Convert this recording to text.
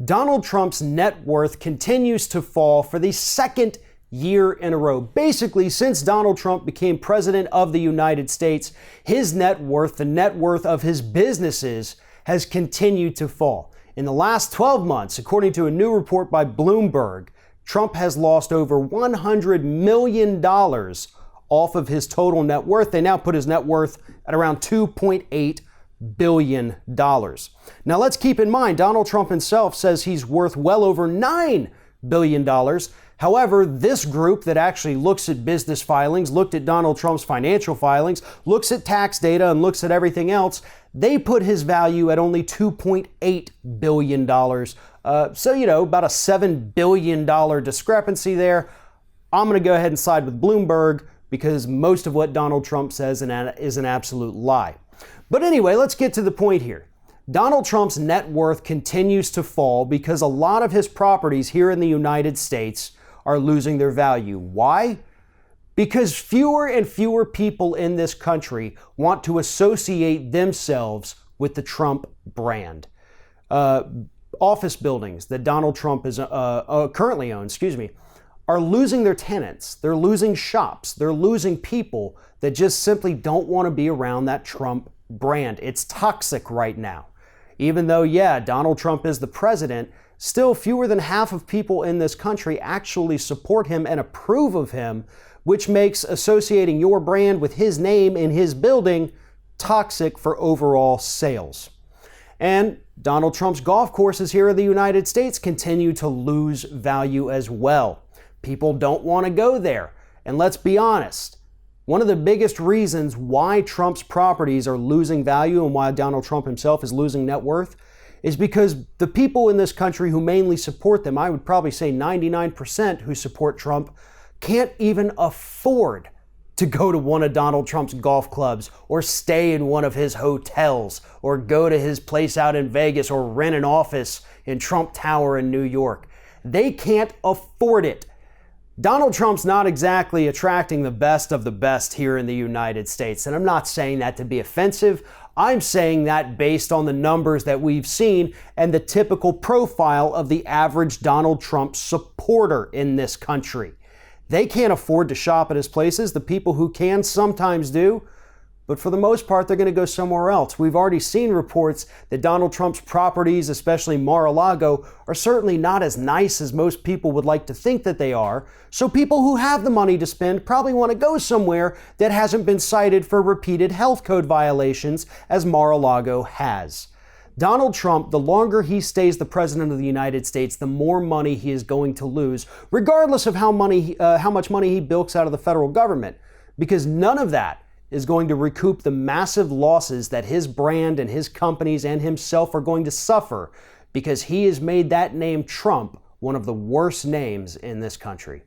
Donald Trump's net worth continues to fall for the second year in a row. Basically, since Donald Trump became president of the United States, his net worth, the net worth of his businesses, has continued to fall. In the last 12 months, according to a new report by Bloomberg, Trump has lost over $100 million off of his total net worth. They now put his net worth at around $2.8 billion. Now let's keep in mind, Donald Trump himself says he's worth well over $9 billion. However, this group that actually looks at business filings, looked at Donald Trump's financial filings, looks at tax data, and looks at everything else, they put his value at only $2.8 billion. So, about a $7 billion discrepancy there. I'm going to go ahead and side with Bloomberg because most of what Donald Trump says is an absolute lie. But anyway, let's get to the point here. Donald Trump's net worth continues to fall because a lot of his properties here in the United States are losing their value. Why? Because fewer and fewer people in this country want to associate themselves with the Trump brand. Office buildings that Donald Trump is currently owns, are losing their tenants. They're losing shops. They're losing people that just simply don't want to be around that Trump brand. It's toxic right now. Even though, Donald Trump is the president, still fewer than half of people in this country actually support him and approve of him, which makes associating your brand with his name in his building toxic for overall sales. And Donald Trump's golf courses here in the United States continue to lose value as well. People don't want to go there. And let's be honest, one of the biggest reasons why Trump's properties are losing value and why Donald Trump himself is losing net worth is because the people in this country who mainly support them, I would probably say 99% who support Trump, can't even afford to go to one of Donald Trump's golf clubs or stay in one of his hotels or go to his place out in Vegas or rent an office in Trump Tower in New York. They can't afford it. Donald Trump's not exactly attracting the best of the best here in the United States. And I'm not saying that to be offensive. I'm saying that based on the numbers that we've seen and the typical profile of the average Donald Trump supporter in this country. They can't afford to shop at his places. The people who can sometimes do. But for the most part, they're going to go somewhere else. We've already seen reports that Donald Trump's properties, especially Mar-a-Lago, are certainly not as nice as most people would like to think that they are. So people who have the money to spend probably want to go somewhere that hasn't been cited for repeated health code violations, as Mar-a-Lago has. Donald Trump, the longer he stays the president of the United States, the more money he is going to lose, regardless of how much money he bilks out of the federal government, because none of that is going to recoup the massive losses that his brand and his companies and himself are going to suffer because he has made that name Trump one of the worst names in this country.